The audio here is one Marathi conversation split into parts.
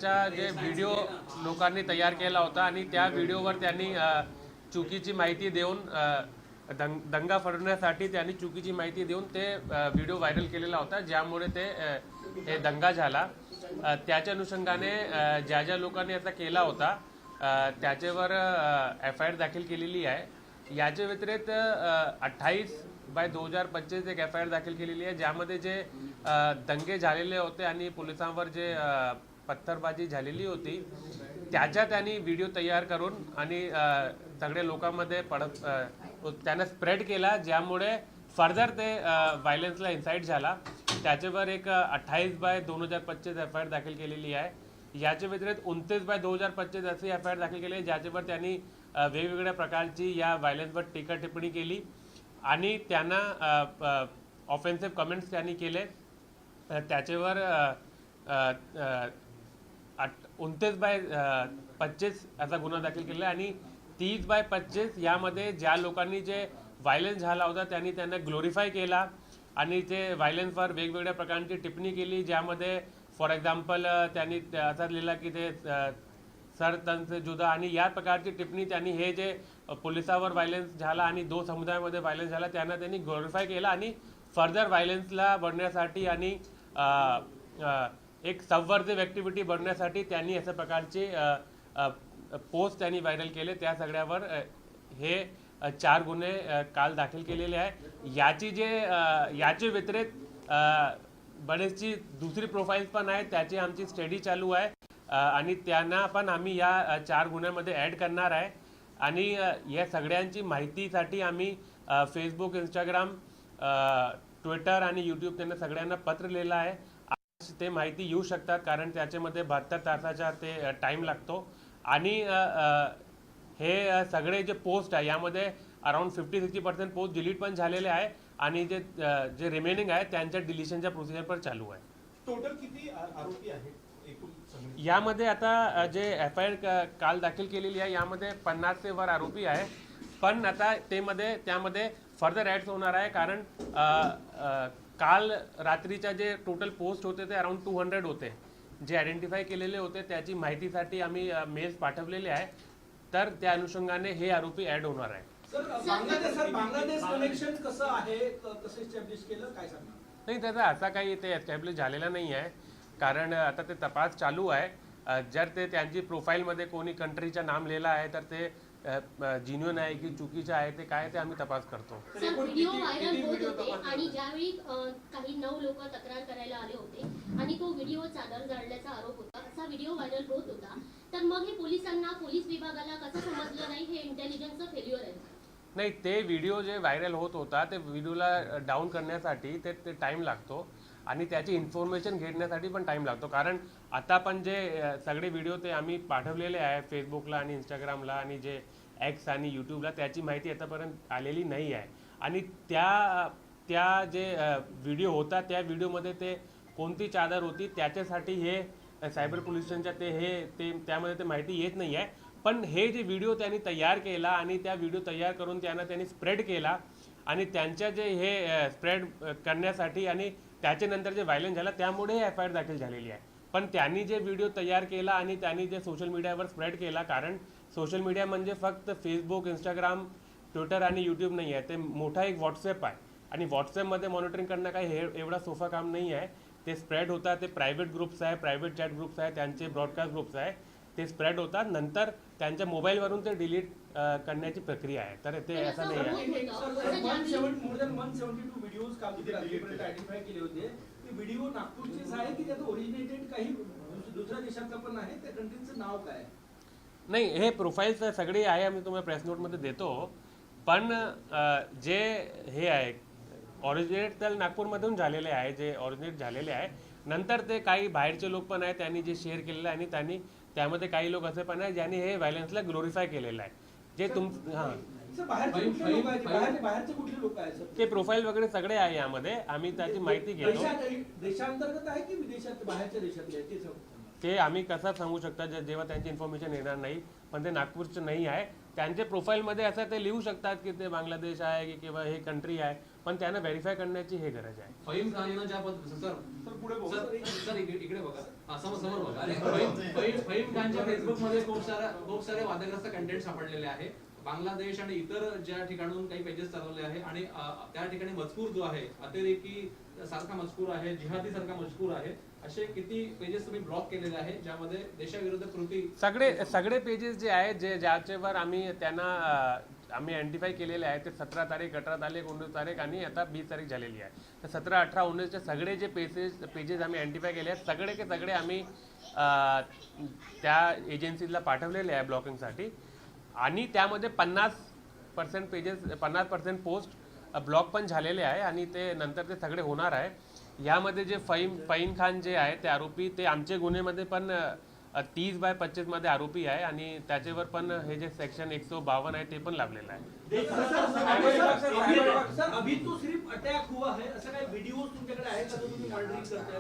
त्रासाचा जे व्हिडिओ लोकांनी तयार केला होता आणि त्या व्हिडिओवर त्यांनी चुकीची माहिती देऊन दंगा फडवण्यासाठी त्यांनी चुकीची माहिती देऊन ते व्हिडिओ व्हायरल केलेला होता, ज्यामुळे हे दंगा झाला। त्याच्या अनुषंगाने ज्या ज्या लोकांनी याचा केला होता त्याच्यावर FIR दाखल केलेली आहे। याच्या व्यतिरिक्त 28/2025 एक FIR दाखल केलेली आहे, ज्यामध्ये जे दंगे झालेले होते आणि पोलिसांवर जे पत्थरबाजी झालेली होती त्याच्या त्यांनी व्हिडिओ तयार करून आणि सगळ्या लोकांमध्ये त्यांना स्प्रेड केला, ज्यामुळे फर्दर ते व्हायलन्सला इन्साइट झाला। त्याच्यावर एक 28/2025 FIR दाखल केलेली आहे। याच्या व्यतिरिक्त 29/2025 अशी FIR दाखल केली आहे, ज्याच्यावर त्यांनी वेगवेगळ्या प्रकारची या व्हायलन्सवर टीका टिप्पणी केली आणि त्यांना ऑफेन्सिव्ह कमेंट्स त्यांनी केले। त्याच्यावर 29/25 असा गुन्हा दाखल केला आणि 30/25 यामध्ये ज्या लोकांनी जे व्हायलन्स झाला होता त्यांनी त्यांना ग्लोरिफाय केला आणि ते व्हायलन्सवर वेगवेगळ्या प्रकारची टिप्पणी केली, ज्यामध्ये फॉर एक्झाम्पल त्यांनी असं लिहिलं की ते सर तन से जुदा आणि या प्रकारची टिप्पणी त्यांनी हे जे पोलिसावर व्हायलन्स झाला आणि 2 समुदायामध्ये व्हायलन्स झाला त्यांनी ग्लोरिफाय केला आणि फर्दर व्हायलन्सला बढ़ण्यासाठी आणि एक सबवर्सिव्ह ॲक्टिव्हिटी बढ़ण्यासाठी त्यांनी अशा प्रकारचे पोस्ट त्यांनी व्हायरल केले। त्या सगळ्यावर हे 4 गुन्हे काल दाखल केलेले आहे। याचे व्यतिरिक्त बरेचशी दुसरी प्रोफाईल्स पण आहेत, त्याची आमची स्टडी चालू आहे आणि त्यांना पण आम्ही या 4 गुन्ह्यामध्ये ॲड करणार आहे आणि या सगळ्यांची माहितीसाठी आम्ही फेसबुक, इंस्टाग्राम, ट्विटर आणि यूट्यूब त्यांना सगळ्यांना पत्र लिहिलं आहे। आज ते माहिती येऊ शकतात कारण त्याच्यामध्ये 72 तासाचा ते टाईम लागतो आणि हे सगळे जे पोस्ट आहे यामध्ये अराउंड 50-60% पोस्ट डिलीट पण झालेले आहे आणि जे रिमेनिंग आहे त्यांच्या डिलिशनच्या प्रोसिजर पर चालू आहे। टोटल किती आरोपी आहेत यामध्ये? आता जे FIR काल दाखल केलेली आहे यामध्ये 50 से वर आरोपी आहे, पण आता त्यामध्ये फर्दर ॲड्स होणार आहे कारण काल रात्रीच्या जे टोटल पोस्ट होते ते अराउंड 200 होते, जे आयडेंटिफाय केलेले होते त्याची माहितीसाठी आम्ही मेल्स पाठवलेले आहे, तर त्या अनुषंगाने हे आरोपी ॲड होणार आहे। बांगलादेश कनेक्शन कसं आहे, कसं एस्टॅब्लिश केलं काय सांगणार? नाही, त्याचा असा काही ते एस्टॅब्लिश झालेला नाही आहे कारण आता ते तपास चालू आहे। जर ते त्यांची प्रोफाईलमध्ये कोणी कंट्रीचं नाम लिहिलं आहे तर ते जिन्युइन आहे की चुकीचं आहे ते काय ते आम्ही तपास करतो। व्हिडिओ व्हायरल होत होते आणि ज्यावेळी काही 9 लोक तक्रार करायला आले होते आणि तो व्हिडिओ चादर जाळल्याचा आरोप होता, असा व्हिडिओ व्हायरल होत होता, तर मग हे पोलिसांना, पोलीस विभागाला कसं समजलं नाही हे इंटेलिजन्सचं फेल्युअर आहे? नाही, ते व्हिडिओ जे व्हायरल होत होता ते व्हिडिओला डाऊन करण्यासाठी ते टाईम लागतो आणि त्याची इन्फॉर्मेशन घेण्यासाठी पण टाईम लागतो कारण आता पण जे सगळे व्हिडिओ ते आम्ही पाठवलेले आहे फेसबुकला आणि इंस्टाग्रामला आणि जे X आणि यूट्यूबला, त्याची माहिती आतापर्यंत आलेली नाही आहे आणि त्या जे व्हिडिओ होता त्या व्हिडिओमध्ये ते कोणती चादर होती त्याच्यासाठी हे सायबर पोलीस स्टेशनच्या त्यामध्ये ते माहिती येत नाही आहे, पण हे जे व्हिडिओ त्यांनी तयार केला आणि त्या व्हिडिओ तयार करून त्यांनी स्प्रेड केला आणि त्यांच्या जे हे स्प्रेड करण्यासाठी आणि त्याच्यानंतर जे व्हायलन्स झाला त्यामुळे FIR दाखल झालेली आहे। पण त्यांनी जे व्हिडिओ तयार केला आणि त्यांनी जे सोशल मीडियावर स्प्रेड केला, कारण सोशल मीडिया म्हणजे फक्त फेसबुक, इंस्टाग्राम, ट्विटर आणि यूट्यूब नाही आहे, ते मोठा एक व्हॉट्सॲप आहे आणि व्हॉट्सॲपमध्ये मॉनिटरिंग करणं काही एवढा सोपा काम नाही आहे। ते स्प्रेड होतात, ते प्रायव्हेट ग्रुप्स आहे, प्रायव्हेट चॅट ग्रुप्स आहे, त्यांचे ब्रॉडकास्ट ग्रुप्स आहे, ते स्प्रेड होतात, नंतर त्यांच्या मोबाईलवरून ते डिलीट करण्याची प्रक्रिया आहे, तर ते असं नाही आहे। व्हिडिओ नागपूरचेच आहे की त्यात ओरिजिनेटेड काही दुसऱ्या देशातलं पण आहे, त्या कंट्रीचं नाव काय? नाही, हे प्रोफाईल्स सगळे आहे, आम्ही तुम्हाला प्रेस नोटमध्ये देतो, पण जे हे आहे ऑरिजिनेट तर नागपूरमधून झालेले आहे, जे ऑरिजिनेट झालेले आहे, नंतर ते काही बाहेरचे लोक पण आहेत त्यांनी जे शेअर केलेलं आहे आणि त्यामध्ये काही लोक असे पण आहे ज्यांनी हे व्हायलन्सला ग्लोरिफाय केलेलं आहे, जे ते प्रोफाईल वगैरे सगळे आहे यामध्ये, आम्ही त्याची माहिती घेतो। देशांतर्गत आहे की विदेशात, बाहेरच्या देशातले ते आम्ही कसं सांगू शकता जेव्हा त्यांची इन्फॉर्मेशन येणार नाही, पण ते नागपूरचं नाही आहे, त्यांच्या प्रोफाईलमध्ये असं ते लिहू शकतात की ते बांगलादेश आहे की किंवा हे कंट्री आहे, पण त्यांना व्हेरीफाय करण्याची हे गरज आहे. फहीम खाननं ज्या सर इकडे बघा, समोर बघा. फहीम खानच्या फेसबुकमध्ये खूप सारे वादग्रस्त कंटेंट सापडलेले आहे. बांगलादेश आणि इतर ज्या ठिकाणाहून काही पेजेस चालवले आहे आणि त्या ठिकाणी मजकूर जो आहे अतिरेकी सारखा मजकूर आहे, जिहादी सारखा मजकूर आहे, असे किती पेजेस तुम्ही ब्लॉक केलेले आहे ज्यामध्ये देशाविरुद्ध कृती सगळे पेजेस जे आहेत ज्याच्यावर आम्ही त्यांना आम्ही आयडेंटिफाय केलेले आहे ते 17 तारीख, 18 तारीख, 19 तारीख आणि आता 20 तारीख झालेली आहे. तर 17, 18, 19चे सगळे जे पेजेस आम्ही आयडेंटिफाय केले आहेत सगळे के सगळे आम्ही त्या एजन्सीला पाठवलेले आहे ब्लॉकिंगसाठी आणि त्यामध्ये 50% पेजेस 50% पोस्ट ब्लॉक पण झालेले आहे आणि ते नंतर ते सगळे होणार आहे. यामध्ये जे फहीम खान जे आहे ते आरोपी ते आमचे गुन्हेमध्ये पण 30/25 मध्ये आरोपी आहे आणि त्याच्यावर पण हे जे सेक्शन 152 आहे ते पण लाभलेलं आहे. सर अभी तो सिर्फ अटैक हुआ है, असं काही व्हिडिओ तुमच्याकडे आहे का जो तुम्ही मॉनिटरिंग करताय?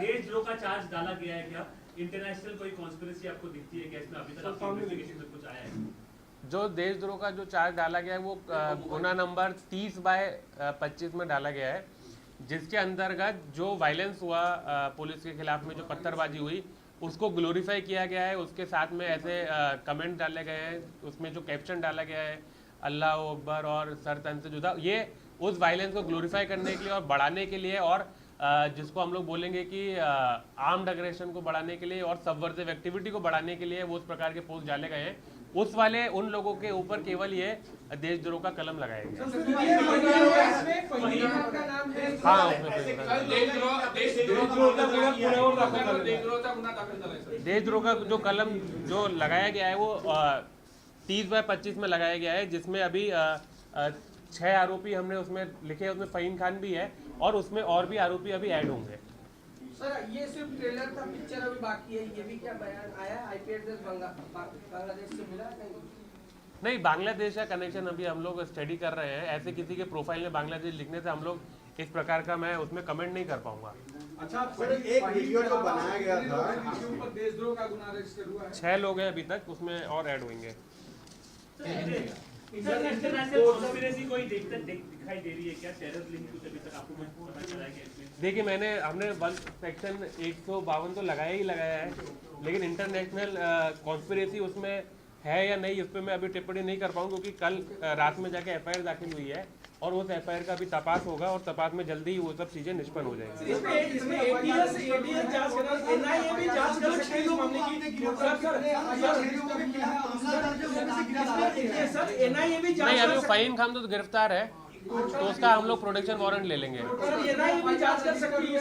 देशद्रोह का चार्ज डाला गया है क्या? इंटरनेशनल कोई कॉन्स्पिरेसी आपको दिखती है क्या इसमें? अभी तक आपकी इन्वेस्टिगेशन में कुछ आया है? जो देशद्रोह का जो चार्ज डाला गया है वो गुना नंबर 30/25 में डाला गया है, जिसके अंतर्गत जो वायलेंस हुआ पुलिस के खिलाफ में जो पत्थरबाजी हुई उसको ग्लोरीफाई किया गया है. उसके साथ में ऐसे कमेंट डाले गए हैं, उसमें जो कैप्शन डाला गया है अल्लाह अकबर और सर तन से जुदा, ये उस वायलेंस को ग्लोरीफाई करने के लिए और बढ़ाने के लिए और जिसको हम लोग बोलेंगे कि आर्म्ड अग्रेशन को बढ़ाने के लिए और सबवर्सिव एक्टिविटी को बढ़ाने के लिए वो उस प्रकार के पोस्ट डाले गए हैं. उस वाले उन लोगों के ऊपर केवल ये देशद्रोह का कलम लगाया गया. हाँ, देशद्रोह का जो कलम जो लगाया गया है वो 30/25 में लगाया गया है, जिसमें अभी 6 आरोपी हमने उसमें लिखे हैं. उसमें फहीम खान भी है और उसमें और भी आरोपी अभी ऐड होंगे. सर ये सिर्फ ट्रेलर था, पिक्चर अभी बाकी है, ये भी क्या बयान आया आईपी एड्रेस बांग्लादेश से मिला नहीं? बांग्लादेश का कनेक्शन अभी हम लोग स्टडी कर रहे हैं. ऐसे किसी के प्रोफाइल में बांग्लादेश लिखने से हम लोग इस प्रकार का मैं उसमें कमेंट नहीं कर पाऊंगा. अच्छा सर, एक वीडियो जो बनाया गया था इसके ऊपर देशद्रोह का गुना रजिस्टर हुआ है. 6 लोग हैं अभी तक, उसमें और ऐड होंगे. इंटरनेशनल कॉन्स्पिरेसी कोई दिखाई दे रही है क्या? टेरर लिंक कुछ अभी तक आपको पता चला है क्या इसमें? देखिए हमने सेक्शन 152 तो लगाया ही लगाया है, लेकिन इंटरनेशनल कॉन्स्पिरेसी उसमें है या नहीं उस पर मैं अभी टिप्पणी नहीं कर पाऊँ, क्योंकि कल रात में जाके FIR दाखिल हुई है और उस FIR का भी तपास होगा और तपास में जल्दी ही वो सब चीजें निष्पन्न हो जाएंगी. इसमें ATS जांच करना, NIA भी जांच कर सकती है इस मामले की. सर NIA भी जांच नहीं, अभी कर फहीम खान तो गिरफ्तार है तो उसका हम लोग प्रोटेक्शन वारंट ले लेंगे. सर NIA भी जांच कर सकती है.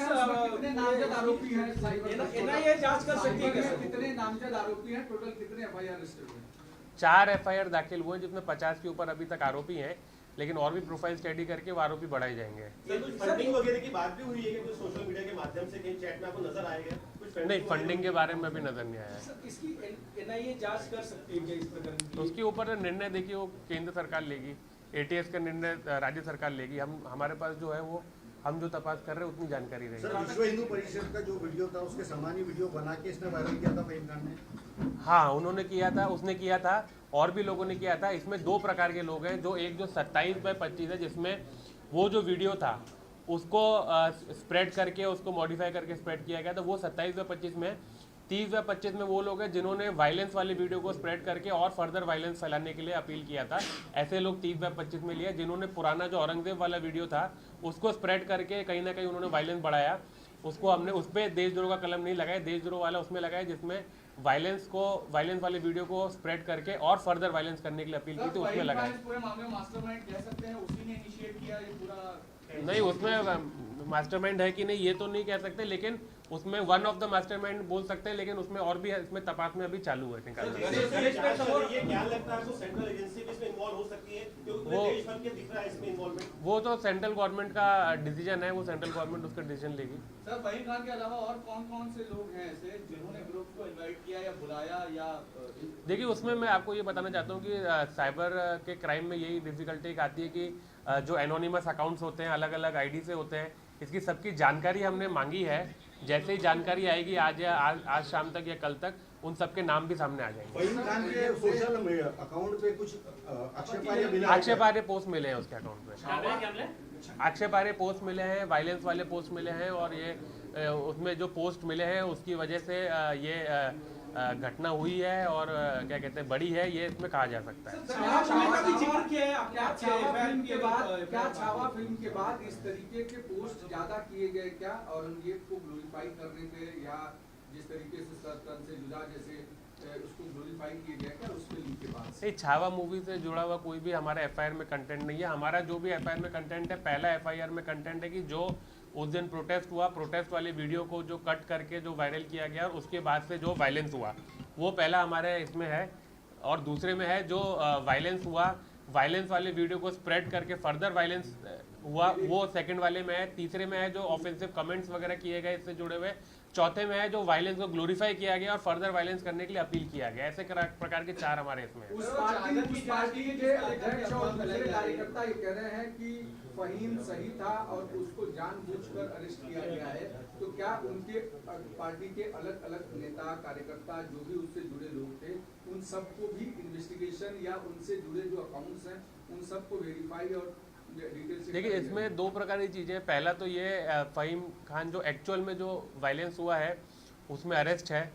कितने नामजद आरोपी हैं? NIA जांच कर सकती है. कितने नामजद आरोपी हैं? टोटल कितने FIR रजिस्टर हुए? 4 FIR दाखिल हुए जिसमें 50 के ऊपर अभी तक आरोपी हैं, लेकिन और भी प्रोफाइल स्टडी करके वो आरोपी बढ़ाए जाएंगे. फंडिंग वगैरह की बात भी हुई है कि कुछ सोशल मीडिया के माध्यम से कहीं चैट में आपको नजर आएगा? नहीं, फंडिंग के बारे में अभी नजर नहीं आया है. सर इसकी NIA जांच कर सकती है क्या इस प्रकरण की? उसके ऊपर निर्णय देखिए वो केंद्र सरकार लेगी, ATS का निर्णय राज्य सरकार लेगी. हमारे पास जो है वो हम जो तपास कर रहे हैं उतनी जानकारी रहेगी. सर विश्व हिंदू परिषद का जो वीडियो था उसके समान ही वीडियो बना के इसने वायरल किया था फहीम खान ने? हाँ, उन्होंने किया था, उसने किया था और भी लोगों ने किया था. इसमें 2 प्रकार के लोग हैं. जो एक जो 27/25 है जिसमें वो जो वीडियो था उसको स्प्रेड करके उसको मॉडिफाई करके स्प्रेड किया गया था, वो 27/25 में. 30/25 में वो लोग हैं जिन्होंने वायलेंस वाली वीडियो को स्प्रेड करके और फर्दर वायलेंस फैलाने के लिए अपील किया था. ऐसे लोग 30/25 में लिया. जिन्होंने पुराना जो औरंगजेब वाला वीडियो था उसको स्प्रेड करके कहीं ना कहीं उन्होंने वायलेंस बढ़ाया, उसको हमने उस पर देशद्रोह का कलम नहीं लगाया. देशद्रोह वाला उसमें लगाया जिसमें वायलेंस वाले वीडियो को स्प्रेड करके और फर्दर वायलेंस करने के लिए अपील की थी, उसमें लगाया. पूरे मामले में मास्टरमाइंड कह सकते हैं, उसी ने इनिशिएट किया ये पूरा? नहीं, उसमें मास्टरमाइंड है कि नहीं ये तो नहीं कह सकते, लेकिन उसमें वन ऑफ द मास्टरमाइंड बोल सकते हैं, लेकिन उसमें और भी इसमें तपास में अभी चालू है निकालना। ये क्या लगता है आपको सेंट्रल एजेंसी भी इसमें इन्वॉल्व हो सकती है, क्योंकि पूरे देश भर के दिख रहा है इसमें इन्वॉल्वमेंट? वो तो सेंट्रल गवर्नमेंट का डिसीजन है, वो सेंट्रल गवर्नमेंट उसका डिसीजन लेगी। सर फहीम खान के अलावा और कौन कौन से लोग हैं ऐसे जिन्होंने ग्रुप को इनवाइट किया या बुलाया या देखिए, उसमें मैं आपको ये बताना चाहता हूँ कि साइबर के क्राइम में यही डिफिकल्टी एक आती है कि जो एनोनिमस अकाउंट्स होते हैं, अलग अलग आईडी से होते हैं, इसकी सबकी जानकारी हमने मांगी है। जैसे ही जानकारी आएगी आज शाम तक या कल तक उन सबके नाम भी सामने आ जाएंगे। फहीम खान के सोशल अकाउंट पे कुछ आक्षेपार्ह पोस्ट मिले हैं उसके अकाउंट में, क्या मिले, क्या मिले? आक्षेपार्ह पोस्ट मिले हैं, वायलेंस वाले पोस्ट मिले हैं, और ये उसमें जो पोस्ट मिले हैं उसकी वजह से ये घटना हुई है और क्या कहते हैं बड़ी है, ये इसमें कहा जा सकता है। क्या छावा फिल्म के बाद इस तरीके के पोस्ट ज्यादा किए गए क्या औरंगजेब को ग्लोरीफाई करने पे, या जिस तरीके से सरतन से जुदा जैसे उसको ग्लोरीफाई किया गया क्या उस फिल्म के बाद? नहीं, छावा मूवी से जुड़ा हुआ कोई भी हमारा एफआईआर में कंटेंट नहीं है। हमारा जो भी एफआईआर में कंटेंट है, पहला एफआईआर में कंटेंट है कि जो उस दिन प्रोटेस्ट हुआ, प्रोटेस्ट वाली वीडियो को जो कट करके जो वायरल किया गया और उसके बाद से जो वायलेंस हुआ, वो पहला हमारे इसमें है। और दूसरे में है जो वायलेंस हुआ, वायलेंस वाले वीडियो को स्प्रेड करके फर्दर वायलेंस हुआ, वो सेकंड वाले में है। तीसरे में है जो ऑफेंसिव कमेंट्स वगैरह किए गए इससे जुड़े हुए। चौथे में है जो वायलेंस को ग्लोरीफाई किया गया और फर्दर वायलेंस करने के लिए अपील किया गया। ऐसे प्रकार के 4 हमारे इसमें है। उस पार्टी के अध्यक्ष और दूसरे कार्यकर्ता ये कह रहे हैं कि फहीम सही था और उसको जानबूझकर अरेस्ट किया गया है, तो क्या उनके पार्टी के अलग अलग नेता कार्यकर्ता जो भी उससे जुड़े लोग थे, उन सबको भी इन्वेस्टिगेशन या उनसे जुड़े जो अकाउंट्स हैं उन सबको वेरीफाई और देखिए, इसमें 2 प्रकार की चीज़ें हैं। पहला तो ये फहीम खान जो एक्चुअल में जो वायलेंस हुआ है उसमें अरेस्ट है,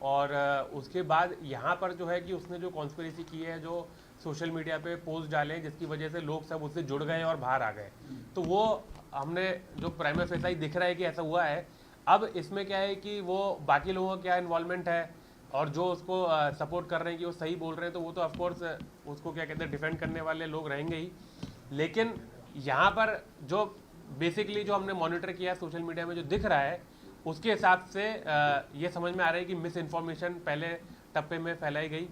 और उसके बाद यहाँ पर जो है कि उसने जो कॉन्स्पिरेसी की है, जो सोशल मीडिया पे पोस्ट डाले जिसकी वजह से लोग सब उससे जुड़ गए और बाहर आ गए, तो वो हमने जो प्राइमरी फेस ही दिख रहा है कि ऐसा हुआ है। अब इसमें क्या है कि वो बाकी लोगों का क्या इन्वॉल्वमेंट है और जो उसको सपोर्ट कर रहे हैं कि वो सही बोल रहे हैं, तो वो तो ऑफकोर्स उसको क्या कहते हैं डिफेंड करने वाले लोग रहेंगे ही। लेकिन यहाँ पर जो बेसिकली जो हमने मॉनिटर किया सोशल मीडिया में जो दिख रहा है, उसके हिसाब से ये समझ में आ रहा है कि मिस इन्फॉर्मेशन पहले टप्पे में फैलाई गई।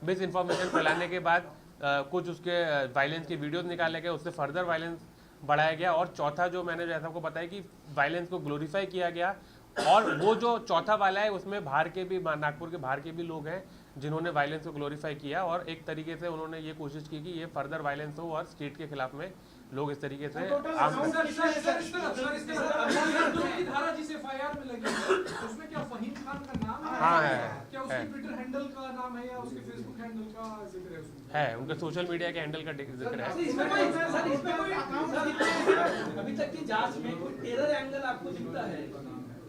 मिस इन्फॉर्मेशन फैलाने के बाद कुछ उसके वायलेंस के वीडियोस निकाले गए, उससे फर्दर वायलेंस बढ़ाया गया। और चौथा जो मैंने जैसा आपको बताया कि वायलेंस को ग्लोरीफाई किया गया, और वो जो चौथा वाला है उसमें बाहर के भी, नागपुर के बाहर के भी लोग हैं जिन्होंने वायलेंस को ग्लोरीफाई किया, और एक तरीके से उन्होंने ये कोशिश की कि ये फर्दर वायलेंस हो और स्टेट के खिलाफ में लोग इस तरीके से हाँ है उनके सोशल मीडिया के हैंडल का जिक्र है। अभी तक की जांच में कोई टेरर एंगल आपको दिखता है?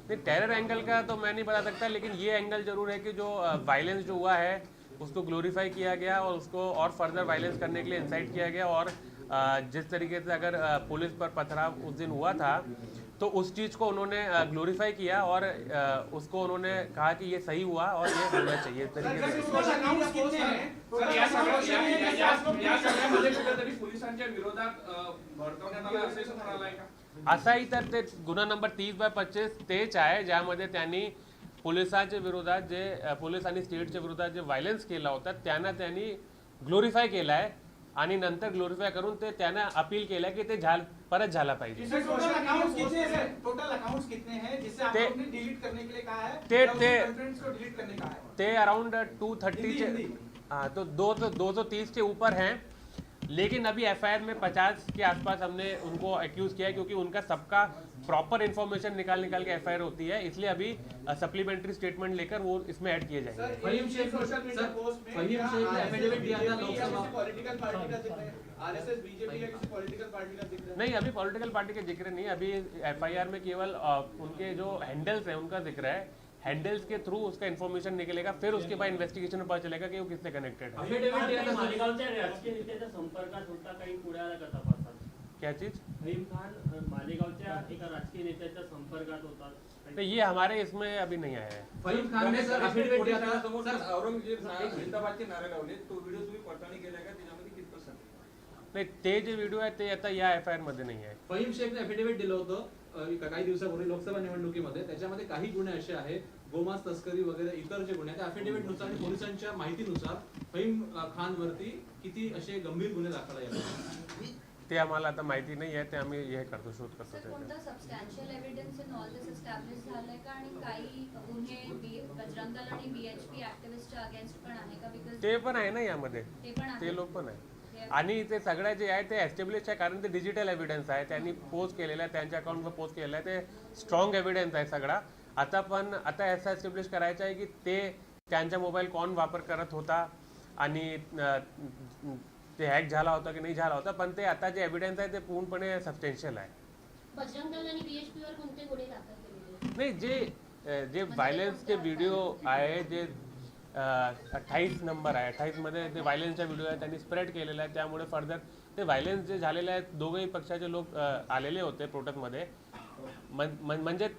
नहीं, टेरर एंगल का तो मैं नहीं बता सकता, लेकिन ये एंगल जरूर है कि जो वायलेंस जो हुआ है उसको ग्लोरीफाई किया गया और उसको और फर्दर वायलेंस करने के लिए इंसाइट किया गया। और जिस तरीके से अगर पुलिस पर पथराव उस दिन हुआ था, तो उस चीज़ को उन्होंने ग्लोरीफाई किया और उसको उन्होंने कहा कि ये सही हुआ और ये होना चाहिए इस तरीके से। असाही तर ते गुन्हा नंबर 30/25 तेच आहे, ज्यामध्ये त्यांनी पोलिसांच्या विरोधात जे पोलीस आणि स्टेटच्या विरोधात जे व्हायलन्स केला होता त्यांना त्यांनी ग्लोरीफाय केला आहे आणि नंतर ग्लोरीफाय करून ते त्यांना अपील केलं की ते परत झाला पाहिजे। ते अराउंड 230 चे, हाँ तो 230 के ऊपर हैं, लेकिन अभी एफआईआर में 50 के आसपास हमने उनको एक्यूज किया है, क्योंकि उनका सबका प्रॉपर इन्फॉर्मेशन निकाल के एफआईआर होती है, इसलिए अभी सप्लीमेंट्री स्टेटमेंट लेकर वो इसमें ऐड किए जाएंगे। फहीम शेख ने एफिडेविट दिया था लोकसभा, पॉलिटिकल पार्टी का जिक्र है, आरएसएस बीजेपी या किसी पॉलिटिकल पार्टी का जिक्र है? नहीं, अभी पॉलिटिकल पार्टी का जिक्र नहीं, अभी एफआईआर में केवल उनके जो हैंडल्स हैं उनका जिक्र है। हैंडल्स के थ्रू उसका इन्फॉर्मेशन निकलेगा, फिर उसके बाद इन्वेस्टिगेशन में पता चलेगा कि वो किससे कनेक्टेड है। एफिडेविट दिया था मालेगावच्या राजकीय नेत्याच्या संपर्कात होता काही पुढे आला का तपासात? क्या चीज? फहीम खान मालेगावच्या एका राजकीय नेत्याच्या संपर्कात होता। तो ये हमारे इसमें अभी नहीं आया है। फहीम खान ने सर एफिडेविट दिया था समोर औरंगजेब जिंदाबादचे नारे लावले, तो व्हिडिओ तुम्ही पडताळणी केला का? त्याच्यामध्ये कितपत सत्य? नाही, ते जे व्हिडिओ आहे ते आता या FIR मध्ये नाही आहे. फहीम शेखने अफिडेव्हिट दिलं होतं काही दिवसापूर्वी लोकसभा निवडणुकीमध्ये. त्याच्यामध्ये काही गुन्हे असे आहेत, गोमांस तस्करी वगैरे इतर जे गुन्हे आहेत, त्या अफिडेव्हिट नुसार आणि पोलिसांच्या माहितीनुसार फहीम खान वरती किती असे गंभीर गुन्हे दाखल आहेत ते आम्हाला आता माहिती नाही आहे, ते आम्ही हे करतो, शोध करतो सर, त्याच्यात. कोणता substantial evidence in all this establish झालंय का? आणि काही गुन्हे बजरंग दल आणि BHP ऍक्टिव्हिस्टच्या अगेन्स्ट पण आहे का? बिकॉज ते पण आहे ना यामध्ये, ते पण आहे. ते लोक पण आहे. आणि ते सगळ्या जे आहे ते एस्टॅब्लिश आहे, कारण ते डिजिटल एव्हिडन्स आहे. त्यांनी पोस्ट केलेलं आहे, त्यांच्या अकाउंटवर पोस्ट केलेलं आहे, ते स्ट्रॉंग एव्हिडन्स आहे सगळा. आता असं एस्टॅब्लिश करायचं आहे की ते त्यांचा मोबाईल कोण वापर करत होता आणि ते हॅक झाला होता की नाही झाला होता, पण ते आता जे एव्हिडन्स आहे ते पूर्णपणे सबस्टेन्शियल आहे. बजरंग दल आणि BHP वर कोणते गुन्हे दाखल केलेले? नाही, जे व्हायलन्सचे व्हिडिओ आहे, जे 28 नंबर आहे, 28 मध्ये ते व्हायलन्सचा व्हिडिओ आहे, त्यांनी स्प्रेड केलेला आहे. त्यामुळे फर्दर ते व्हायलन्स जे झालेले आहेत, दोघंही पक्षाचे लोक आलेले होते प्रोटेस्टमध्ये. म्हणजे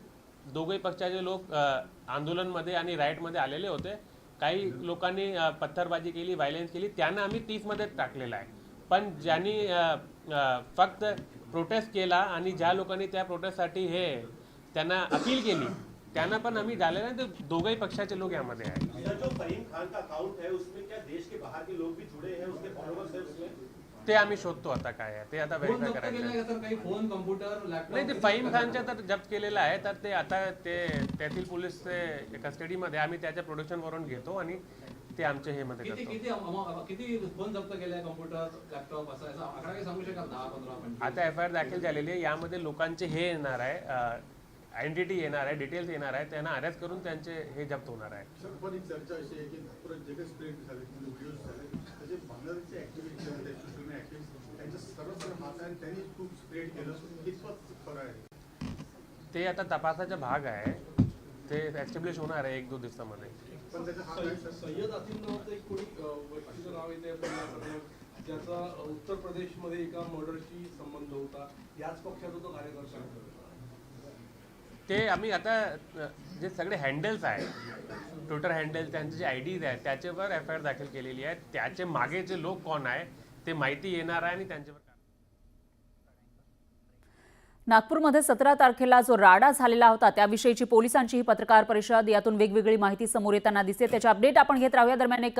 दोघंही पक्षाचे लोक आंदोलनमध्ये आणि राईटमध्ये आलेले होते. काही लोकांनी पत्थरबाजी केली, व्हायलन्स केली, त्यांना आम्ही 30 मध्ये टाकलेलं आहे. पण ज्यांनी फक्त प्रोटेस्ट केला आणि ज्या लोकांनी त्या प्रोटेस्टसाठी त्यांना अपील केली, त्यांना पण आम्ही झालेलं आहे. ते दोघंही पक्षाचे लोक यामध्ये आहेत. सर, जो फहीम खान का अकाउंट है उसमें क्या देश के बाहर के लोग भी जुड़े हैं, उसके फॉलोवर्स हैं उसमें? ते आम्ही शोधतो आता काय आहे ते, आता फोन व्हेरीफाय जप्त करायचं केलाय आहे. का सर? काही फोन, कम्प्युटर, लॅपटॉप? नाही, ते फहीम खानच्या तर जप्त केलेलं आहे, तर ते आता त्यातील पोलीस कस्टडीमध्ये आम्ही त्याच्या प्रोडक्शनवरून घेतो आणि ते आमचे हे मध्ये किती करतो. किती फोन जप्त केलाय, कम्प्युटर, लॅपटॉप, असा आकडा काही सांगू शकाल? 10, 15, 25? आता FIR दाखल झालेली आहे. यामध्ये लोकांचे हे येणार आहे, आयडेंटिटी येणार आहे, डिटेल्स येणार आहे, त्यांना अरेस्ट करून त्यांचे हे जप्त होणार आहे. सर, पण एक चर्चा अशी आहे की नागपुरात जे काही स्प्रेड झाले, व्हिडिओज झाले, त्याचे बांगलादेशचे ऍक्टिव्हिस्ट होते, सोशल मीडिया ऍक्टिव्हिस्ट, त्यांच्या सर्व हात आहे आणि त्यांनी खूप स्प्रेड केलं. कितपत खरं आहे? ते आता तपासाचा भाग आहे, ते एस्टॅब्लिश होणार आहे 1-2 दिवसामध्ये. पण त्याचा हात आहे सर. सय्यद आसिम नावाचं एक कोणी व्यक्तीचं नाव येते आपल्याला, ज्याचा उत्तर प्रदेशमध्ये एका मर्डरशी संबंध होता. याच पक्षाचा तो कार्यकर्ता आहे. ते आम्ही आता जे सगळे हँडल्स आहेत, ट्विटर हँडल, त्यांचे जे IDs आहेत, त्याच्यावर FIR दाखल केलेली आहे. त्याचे मागेचे लोक कोण आहे ते माहिती येणार आहे आणि त्यांच्यावर नागपूरमध्ये 17 तारखेला जो राडा झालेला होता त्याविषयीची पोलिसांची ही पत्रकार परिषद, यातून वेगवेगळी माहिती समोर येताना दिसते. त्याचे अपडेट आपण घेत राहूया. दरम्यान एक